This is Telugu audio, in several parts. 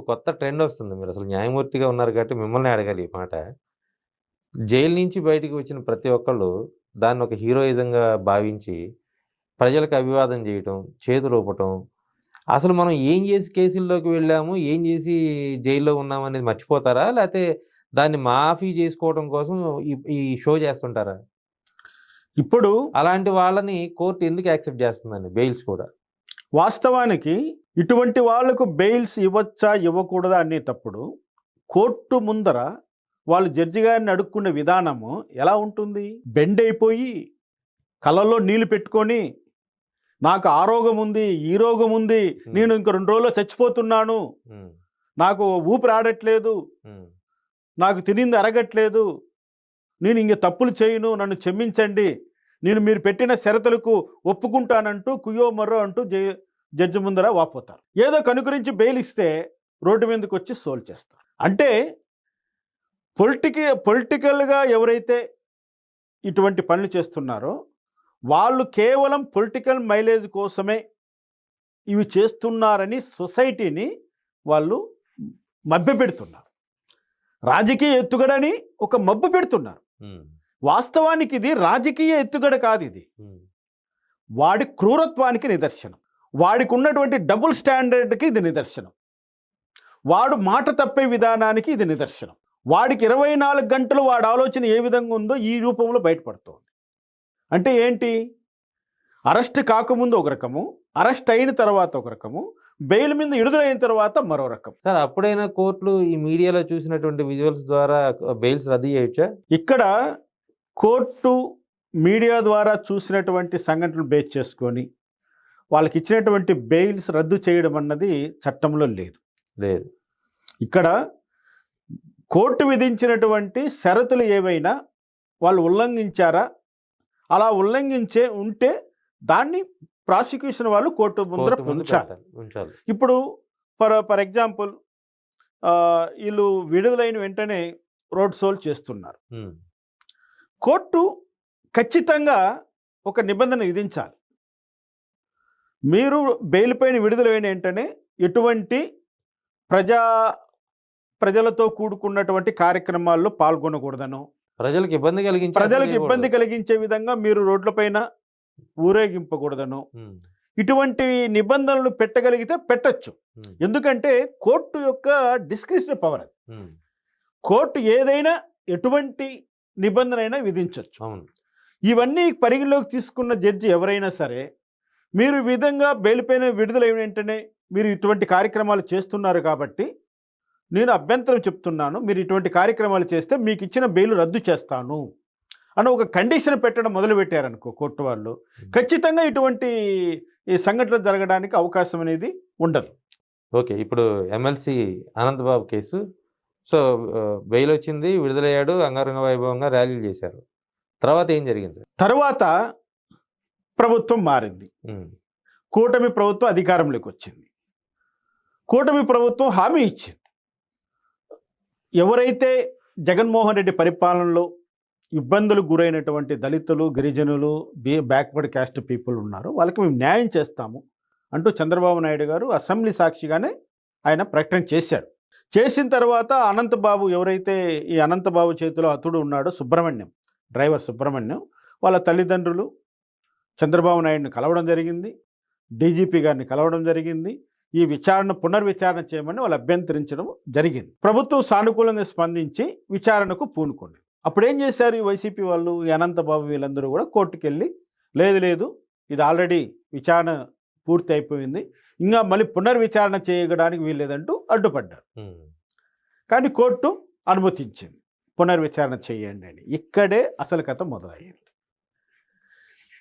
కొత్త ట్రెండ్ వస్తుంది. మీరసలు న్యాయమూర్తిగా ఉన్నారు కాబట్టి మిమ్మల్నే అడగాలి ఈ మాట. జైలు నుంచి బయటికి వచ్చిన ప్రతి ఒక్కళ్ళు దాన్ని ఒక హీరోయిజంగా భావించి ప్రజలకు అభివాదం చేయటం, చేతులూపటం. అసలు మనం ఏం జేసి కేసుల్లోకి వెళ్ళాము, ఏం జేసి జైల్లో ఉన్నామనేది మర్చిపోతారా? లేతే దాన్ని మాఫీ జేసుకోవడం కోసం ఈ ఈ షో జేస్తుంటారా? ఇప్పుడు అలాంటి వాళ్ళని కోర్ట్ ఎందుకు యాక్సెప్ట్ జేస్తుందండి బెయిల్స్ కూడా? వాస్తవానికి ఇటువంటి వాళ్లకు బెయిల్స్ ఇవ్వచ్చా ఇవ్వకూడదా అనేటప్పుడు కోర్టు ముందర వాళ్ళు జడ్జి గారిని అడుక్కునే విధానము ఎలా ఉంటుంది? బెండ్ అయిపోయి కళ్ళల్లో నీళ్లు పెట్టుకొని నాకు ఆ రోగం ఉంది, ఈ రోగం ఉంది, నేను ఇంక 2 రోజుల్లో చచ్చిపోతున్నాను, నాకు ఊపిరి ఆడట్లేదు, నాకు తినింది అరగట్లేదు, నేను ఇంక తప్పులు చేయను, నన్ను క్షమించండి, నేను మీరు పెట్టిన షరతులకు ఒప్పుకుంటానంటూ కుయ్యో మర్రో అంటూ జడ్జి ముందర వాపోతారు. ఏదో కనుకరించి బెయిల్ ఇస్తే రోడ్డు మీదకి వచ్చి సోల్ చేస్తారు. అంటే పొలిటికల్గా ఎవరైతే ఇటువంటి పనులు చేస్తున్నారో వాళ్ళు కేవలం పొలిటికల్ మైలేజ్ కోసమే ఇవి చేస్తున్నారని సొసైటీని వాళ్ళు మభ్యపెడుతున్నారు. రాజకీయ ఎత్తుగడని ఒక మబ్బు పెడుతున్నారు. వాస్తవానికి ఇది రాజకీయ ఎత్తుగడ కాదు, ఇది వాడి క్రూరత్వానికి నిదర్శనం, వాడికి ఉన్నటువంటి డబుల్ స్టాండర్డ్కి ఇది నిదర్శనం, వాడు మాట తప్పే విధానానికి ఇది నిదర్శనం. వాడికి 24 గంటలు వాడి ఆలోచన ఏ విధంగా ఉందో ఈ రూపంలో బయటపడుతోంది. అంటే ఏంటి? అరెస్ట్ కాకముందు ఒక రకము, అరెస్ట్ అయిన తర్వాత ఒక రకము, బెయిల్ మీద విడుదలైన తర్వాత మరో రకం. సార్, అప్పుడైనా కోర్టులు ఈ మీడియాలో చూసినటువంటి విజువల్స్ ద్వారా బెయిల్స్ రద్దు చేయొచ్చా? ఇక్కడ కోర్టు మీడియా ద్వారా చూసినటువంటి సంఘటనలు బేస్ చేసుకొని వాళ్ళకి ఇచ్చినటువంటి బెయిల్స్ రద్దు చేయడం అన్నది చట్టంలో లేదు. ఇక్కడ కోర్టు విధించినటువంటి షరతులు ఏవైనా వాళ్ళు ఉల్లంఘించారా, అలా ఉల్లంఘించే ఉంటే దాన్ని ప్రాసిక్యూషన్ వాళ్ళు కోర్టు ముందర ఉంచాలి. ఇప్పుడు ఫర్ ఎగ్జాంపుల్ వీళ్ళు విడుదలైన వెంటనే రోడ్ షోలు చేస్తున్నారు. కోర్టు ఖచ్చితంగా ఒక నిబంధన విధించాలి. మీరు బెయిల్ పైన విడుదలైన వెంటనే ఎటువంటి ప్రజలతో కూడుకున్నటువంటి కార్యక్రమాల్లో పాల్గొనకూడదను, ప్రజలకు ఇబ్బంది కలిగించే విధంగా మీరు రోడ్లపైన ఊరేగింపకూడదను, ఇటువంటి నిబంధనలు పెట్టగలిగితే పెట్టచ్చు. ఎందుకంటే కోర్టు యొక్క డిస్క్రిషనరీ పవర్ అది. కోర్టు ఏదైనా ఎటువంటి నిబంధన అయినా విధించవచ్చు. ఇవన్నీ పరిగణలోకి తీసుకున్న జడ్జి ఎవరైనా సరే, మీరు ఈ విధంగా బెయిల్ పైన విడుదలైన వెంటనే మీరు ఇటువంటి కార్యక్రమాలు చేస్తున్నారు కాబట్టి నేను అభ్యంతరం చెప్తున్నాను, మీరు ఇటువంటి కార్యక్రమాలు చేస్తే మీకు ఇచ్చిన బెయిల్ రద్దు చేస్తాను అని ఒక కండిషన్ పెట్టడం మొదలుపెట్టారనుకో కోర్టు వాళ్ళు, ఖచ్చితంగా ఇటువంటి ఈ సంఘటనలు జరగడానికి అవకాశం అనేది ఉండదు. ఓకే, ఇప్పుడు MLC Anantha Babu case, so bail వచ్చింది, విడుదలయ్యాడు, అంగరంగ వైభవంగా ర్యాలీలు చేశారు. తర్వాత ఏం జరిగింది? తర్వాత ప్రభుత్వం మారింది, కూటమి ప్రభుత్వం అధికారంలోకి వచ్చింది. కూటమి ప్రభుత్వం హామీ ఇచ్చింది, ఎవరైతే జగన్మోహన్ రెడ్డి పరిపాలనలో ఇబ్బందులకు గురైనటువంటి దళితులు, గిరిజనులు, బ్యాక్వర్డ్ క్యాస్ట్ పీపుల్ ఉన్నారో వాళ్ళకి మేము న్యాయం చేస్తాము అంటూ చంద్రబాబు నాయుడు గారు అసెంబ్లీ సాక్షిగానే ఆయన ప్రకటన చేశారు. చేసిన తర్వాత అనంతబాబు, ఎవరైతే ఈ అనంతబాబు చేతిలో అతడు ఉన్నాడో సుబ్రహ్మణ్యం, డ్రైవర్ సుబ్రహ్మణ్యం, వాళ్ళ తల్లిదండ్రులు చంద్రబాబు నాయుడిని కలవడం జరిగింది, డీజీపీ గారిని కలవడం జరిగింది. ఈ పునర్విచారణ చేయమని వాళ్ళు అభ్యంతరించడం జరిగింది. ప్రభుత్వం సానుకూలంగా స్పందించి విచారణకు పూనుకుంది. అప్పుడు ఏం చేశారు ఈ వైసీపీ వాళ్ళు, ఈ అనంతబాబు వీళ్ళందరూ కూడా కోర్టుకు వెళ్ళి లేదు ఇది ఆల్రెడీ విచారణ పూర్తి అయిపోయింది, ఇంకా మళ్ళీ పునర్విచారణ చేయడానికి వీల్లేదంటూ అడ్డుపడ్డారు. కానీ కోర్టు అనుమతించింది, పునర్విచారణ చేయండి అని. ఇక్కడే అసలు కథ మొదలయ్యింది.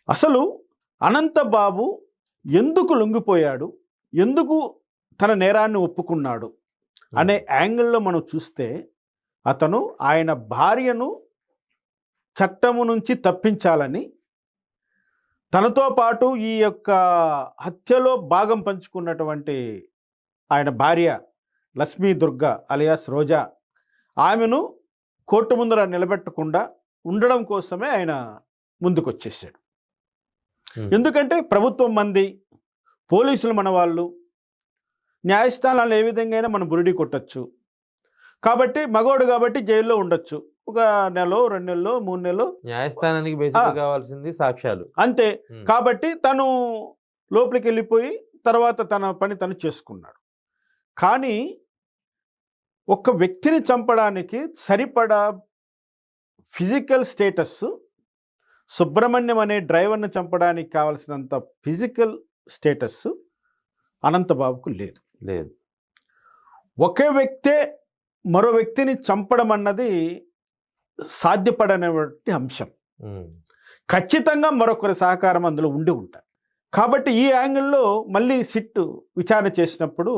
అసలు అనంతబాబు ఎందుకు లొంగిపోయాడు, ఎందుకు తన నేరాన్ని ఒప్పుకున్నాడు అనే యాంగిల్లో మనం చూస్తే, అతను ఆయన భార్యను చట్టము నుంచి తప్పించాలని, తనతో పాటు ఈ యొక్క హత్యలో భాగం పంచుకున్నటువంటి ఆయన భార్య లక్ష్మీ దుర్గా అలియాస్ రోజా, ఆమెను కోర్టు ముందర నిలబెట్టకుండా ఉండడం కోసమే ఆయన ముందుకొచ్చేసాడు. ఎందుకంటే ప్రభుత్వం మంది, పోలీసులు మన వాళ్ళు, న్యాయస్థానాలు ఏ విధంగా అయినా మనం బురిడి కొట్టచ్చు. కాబట్టి మగోడు కాబట్టి జైల్లో ఉండొచ్చు. ఒక నెలో, 2 నెలలో, 3 నెలలో న్యాయస్థానానికి బేసిక్గా కావాల్సింది సాక్ష్యాలు. అంతే. ఉమ్, కాబట్టి తను లోపలికి వెళ్ళిపోయి తర్వాత తన పని తను చేసుకున్నాడు. కానీ ఒక వ్యక్తిని చంపడానికి సరిపడా ఫిజికల్ స్టేటస్ సుబ్రహ్మణ్యం అనే డ్రైవర్ని చంపడానికి కావలసినంత ఫిజికల్ స్టేటస్ అనంతబాబుకు లేదు. లేదు. ఒకే వ్యక్తే మరో వ్యక్తిని చంపడం అన్నది సాధ్యపడనటువంటి అంశం. ఉమ్, ఖచ్చితంగా మరొకరి సహకారం అందులో ఉండి ఉంటారు. కాబట్టి ఈ యాంగిల్లో మళ్ళీ సిట్ విచారణ చేసినప్పుడు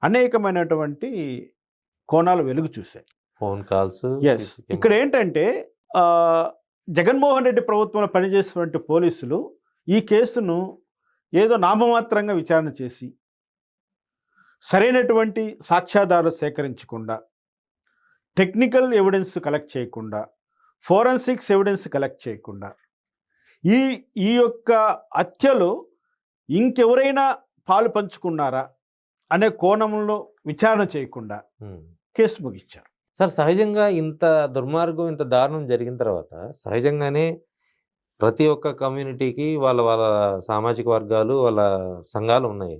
అనేకమైనటువంటి కోణాలు వెలుగు చూశాయి. Phone calls. ఎస్, ఇక్కడ ఏంటంటే జగన్మోహన్ రెడ్డి ప్రభుత్వంలో పనిచేసినటువంటి పోలీసులు ఈ కేసును ఏదో నామమాత్రంగా విచారణ చేసి సరైనటువంటి సాక్ష్యాధారాలు సేకరించకుండా, టెక్నికల్ ఎవిడెన్స్ కలెక్ట్ చేయకుండా, ఫోరెన్సిక్స్ ఎవిడెన్స్ కలెక్ట్ చేయకుండా, ఈ యొక్క హత్యలో ఇంకెవరైనా పాలు పంచుకున్నారా అనే కోణంలో విచారణ చేయకుండా కేసు ముగించారు. సార్, సహజంగా ఇంత దుర్మార్గం, ఇంత దారుణం జరిగిన తర్వాత సహజంగానే ప్రతి ఒక్క కమ్యూనిటీకి వాళ్ళ వాళ్ళ సామాజిక వర్గాలు, వాళ్ళ సంఘాలు ఉన్నాయి.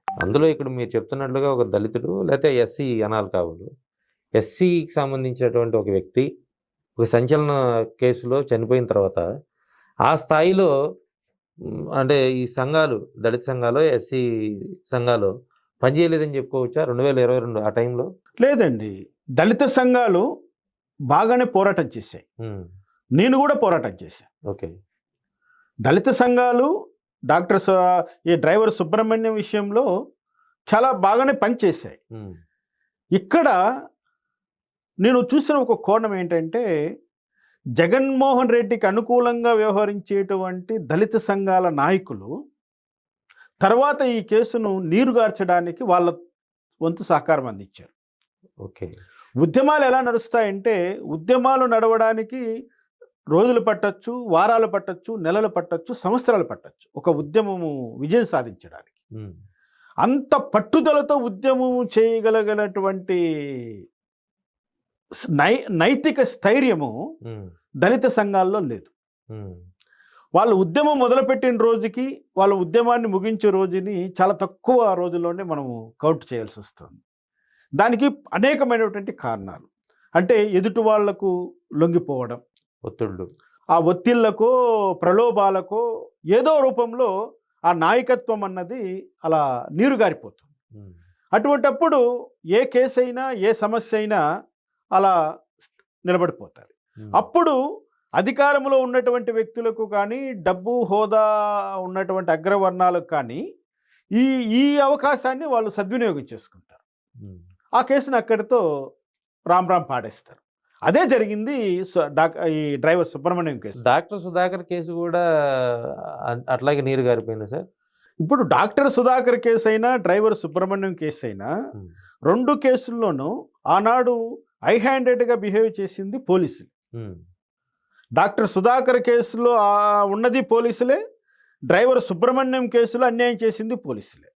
అందులో ఇక్కడ మీరు చెప్తున్నట్లుగా ఒక దళితుడు లేకపోతే ఎస్సీ అనాలి కాబోలు, ఎస్సీకి సంబంధించినటువంటి ఒక వ్యక్తి ఒక సంచలన కేసులో చనిపోయిన తర్వాత ఆ స్థాయిలో అంటే ఈ సంఘాలు, దళిత సంఘాలు, ఎస్సీ సంఘాలు పనిచేయలేదని చెప్పుకోవచ్చా 2022 ఆ టైంలో? లేదండి, దళిత సంఘాలు బాగానే పోరాటం చేశాయి. నేను కూడా పోరాటం చేశాను. ఓకే. దళిత సంఘాలు ఈ డ్రైవర్ సుబ్రహ్మణ్యం విషయంలో చాలా బాగానే పనిచేశాయి. ఇక్కడ నేను చూసిన ఒక కోణం ఏంటంటే, జగన్మోహన్ రెడ్డికి అనుకూలంగా వ్యవహరించేటువంటి దళిత సంఘాల నాయకులు తర్వాత ఈ కేసును నీరుగార్చడానికి వాళ్ళ వంతు సహకారం అందించారు. ఓకే. ఉద్యమాలు ఎలా నడుస్తాయంటే, ఉద్యమాలు నడవడానికి రోజులు పట్టచ్చు, వారాలు పట్టచ్చు, నెలలు పట్టచ్చు, సంవత్సరాలు పట్టచ్చు ఒక ఉద్యమము విజయం సాధించడానికి. అంత పట్టుదలతో ఉద్యమం చేయగలిగినటువంటి నైతిక స్థైర్యము దళిత సంఘాల్లో లేదు. వాళ్ళు ఉద్యమం మొదలుపెట్టిన రోజుకి వాళ్ళ ఉద్యమాన్ని ముగించే రోజుని చాలా తక్కువ రోజుల్లోనే మనము కౌంట్ చేయాల్సి వస్తుంది. దానికి అనేకమైనటువంటి కారణాలు. అంటే ఎదుటి వాళ్లకు లొంగిపోవడం, ఒత్తిళ్ళు, ఆ ఒత్తిళ్లకో ప్రలోభాలకో ఏదో రూపంలో ఆ నాయకత్వం అన్నది అలా నీరుగారిపోతుంది. అటువంటప్పుడు ఏ కేసు అయినా, ఏ సమస్య అయినా అలా నిలబడిపోతారు. అప్పుడు అధికారంలో ఉన్నటువంటి వ్యక్తులకు కానీ, డబ్బు హోదా ఉన్నటువంటి అగ్రవర్ణాలకు కానీ ఈ అవకాశాన్ని వాళ్ళు సద్వినియోగం చేసుకుంటారు. ఆ కేసును అక్కడితో రామ్ పాడేస్తారు. అదే జరిగింది ఈ driver Subrahmanyam case. Doctor Sudhakar case కూడా అట్లాగే నీరు గారిపోయింది సార్. ఇప్పుడు డాక్టర్ సుధాకర్ కేసు అయినా, డ్రైవర్ సుబ్రహ్మణ్యం కేసు అయినా, రెండు కేసుల్లోనూ ఆనాడు హై-హ్యాండెడ్గా బిహేవ్ చేసింది పోలీసులు. డాక్టర్ సుధాకర్ కేసులో ఉన్నది పోలీసులే, డ్రైవర్ సుబ్రహ్మణ్యం కేసులో అన్యాయం చేసింది పోలీసులే.